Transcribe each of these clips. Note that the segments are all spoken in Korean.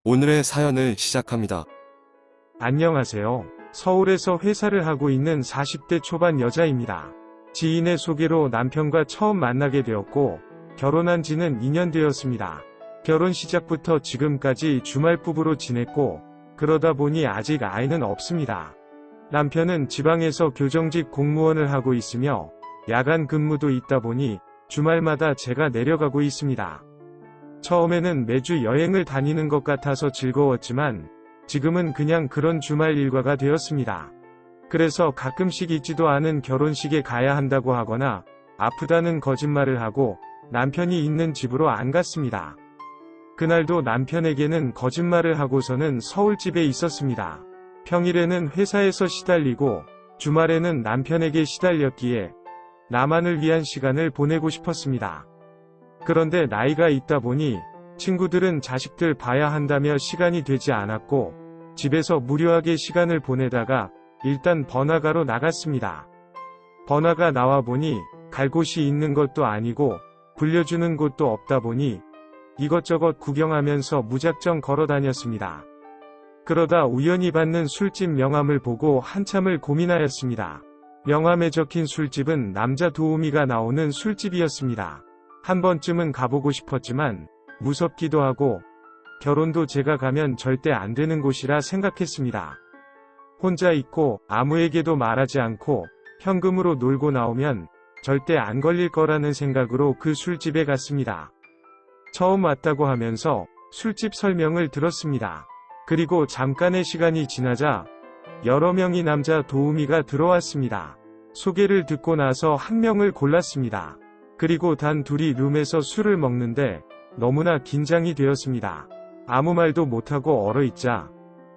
오늘의 사연을 시작합니다. 안녕하세요. 서울에서 회사를 하고 있는 40대 초반 여자입니다. 지인의 소개로 남편과 처음 만나게 되었고, 결혼한 지는 2년 되었습니다. 결혼 시작부터 지금까지 주말부부로 지냈고, 그러다 보니 아직 아이는 없습니다. 남편은 지방에서 교정직 공무원을 하고 있으며, 야간 근무도 있다 보니 주말마다 제가 내려가고 있습니다. 처음에는 매주 여행을 다니는 것 같아서 즐거웠지만 지금은 그냥 그런 주말 일과가 되었습니다. 그래서 가끔씩 있지도 않은 결혼식에 가야 한다고 하거나 아프다는 거짓말을 하고 남편이 있는 집으로 안 갔습니다. 그날도 남편에게는 거짓말을 하고서는 서울집에 있었습니다. 평일에는 회사에서 시달리고 주말에는 남편에게 시달렸기에 나만을 위한 시간을 보내고 싶었습니다. 그런데 나이가 있다 보니 친구들은 자식들 봐야 한다며 시간이 되지 않았고 집에서 무료하게 시간을 보내다가 일단 번화가로 나갔습니다. 번화가 나와 보니 갈 곳이 있는 것도 아니고 불려주는 곳도 없다 보니 이것저것 구경하면서 무작정 걸어 다녔습니다. 그러다 우연히 받는 술집 명함을 보고 한참을 고민하였습니다. 명함에 적힌 술집은 남자 도우미가 나오는 술집이었습니다. 한 번쯤은 가보고 싶었지만 무섭기도 하고 결혼도 제가 가면 절대 안 되는 곳이라 생각했습니다. 혼자 있고 아무에게도 말하지 않고 현금으로 놀고 나오면 절대 안 걸릴 거라는 생각으로 그 술집에 갔습니다. 처음 왔다고 하면서 술집 설명을 들었습니다. 그리고 잠깐의 시간이 지나자 여러 명의 남자 도우미가 들어왔습니다. 소개를 듣고 나서 한 명을 골랐습니다. 그리고 단 둘이 룸에서 술을 먹는데 너무나 긴장이 되었습니다. 아무 말도 못하고 얼어있자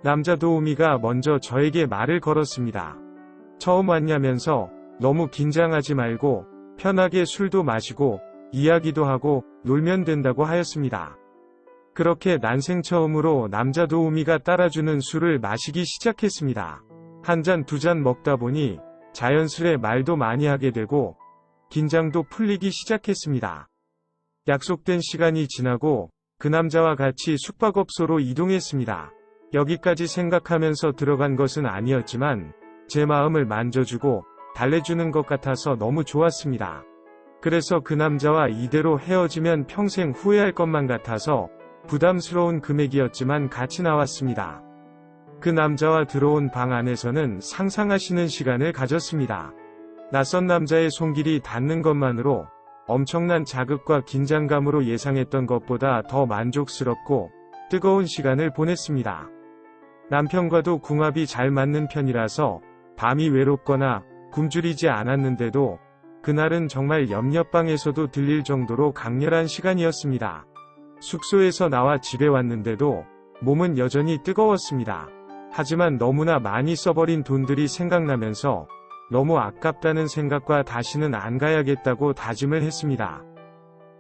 남자 도우미가 먼저 저에게 말을 걸었습니다. 처음 왔냐면서 너무 긴장하지 말고 편하게 술도 마시고 이야기도 하고 놀면 된다고 하였습니다. 그렇게 난생 처음으로 남자 도우미가 따라주는 술을 마시기 시작했습니다. 한 잔, 두 잔 먹다 보니 자연스레 말도 많이 하게 되고 긴장도 풀리기 시작했습니다. 약속된 시간이 지나고 그 남자와 같이 숙박업소로 이동했습니다. 여기까지 생각하면서 들어간 것은 아니었지만 제 마음을 만져주고 달래주는 것 같아서 너무 좋았습니다. 그래서 그 남자와 이대로 헤어지면 평생 후회할 것만 같아서 부담스러운 금액이었지만 같이 나왔습니다. 그 남자와 들어온 방 안에서는 상상하시는 시간을 가졌습니다. 낯선 남자의 손길이 닿는 것만으로 엄청난 자극과 긴장감으로 예상했던 것보다 더 만족스럽고 뜨거운 시간을 보냈습니다. 남편과도 궁합이 잘 맞는 편이라서 밤이 외롭거나 굶주리지 않았는데도 그날은 정말 옆옆방에서도 들릴 정도로 강렬한 시간이었습니다. 숙소에서 나와 집에 왔는데도 몸은 여전히 뜨거웠습니다. 하지만 너무나 많이 써버린 돈들이 생각나면서 너무 아깝다는 생각과 다시는 안 가야겠다고 다짐을 했습니다.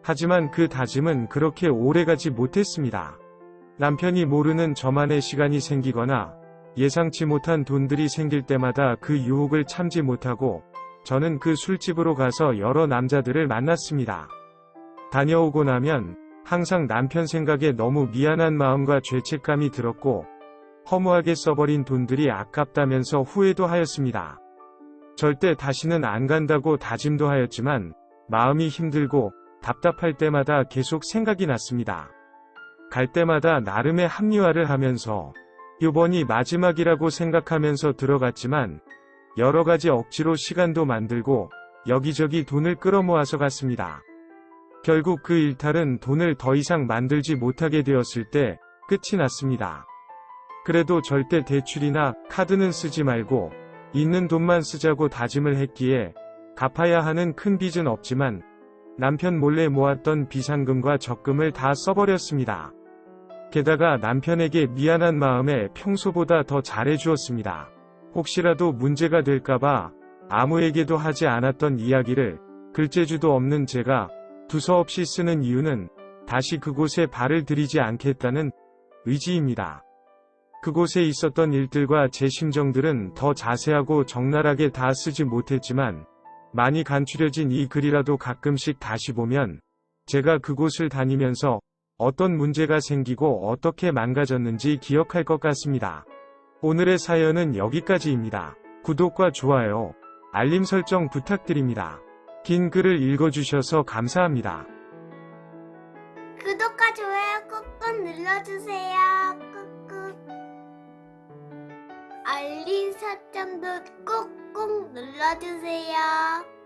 하지만 그 다짐은 그렇게 오래가지 못했습니다. 남편이 모르는 저만의 시간이 생기거나 예상치 못한 돈들이 생길 때마다 그 유혹을 참지 못하고 저는 그 술집으로 가서 여러 남자들을 만났습니다. 다녀오고 나면 항상 남편 생각에 너무 미안한 마음과 죄책감이 들었고 허무하게 써버린 돈들이 아깝다면서 후회도 하였습니다. 절대 다시는 안 간다고 다짐도 하였지만 마음이 힘들고 답답할 때마다 계속 생각이 났습니다. 갈 때마다 나름의 합리화를 하면서 이번이 마지막이라고 생각하면서 들어갔지만 여러 가지 억지로 시간도 만들고 여기저기 돈을 끌어모아서 갔습니다. 결국 그 일탈은 돈을 더 이상 만들지 못하게 되었을 때 끝이 났습니다. 그래도 절대 대출이나 카드는 쓰지 말고 있는 돈만 쓰자고 다짐을 했기에 갚아야 하는 큰 빚은 없지만 남편 몰래 모았던 비상금과 적금을 다 써버렸습니다. 게다가 남편에게 미안한 마음에 평소보다 더 잘해주었습니다. 혹시라도 문제가 될까봐 아무에게도 하지 않았던 이야기를 글재주도 없는 제가 두서없이 쓰는 이유는 다시 그곳에 발을 들이지 않겠다는 의지입니다. 그곳에 있었던 일들과 제 심정들은 더 자세하고 적나라하게 다 쓰지 못했지만 많이 간추려진 이 글이라도 가끔씩 다시 보면 제가 그곳을 다니면서 어떤 문제가 생기고 어떻게 망가졌는지 기억할 것 같습니다. 오늘의 사연은 여기까지입니다. 구독과 좋아요, 알림 설정 부탁드립니다. 긴 글을 읽어주셔서 감사합니다. 구독과 좋아요 꾹꾹 눌러주세요. 꾹꾹. 알림 설정도 꾹꾹 눌러주세요.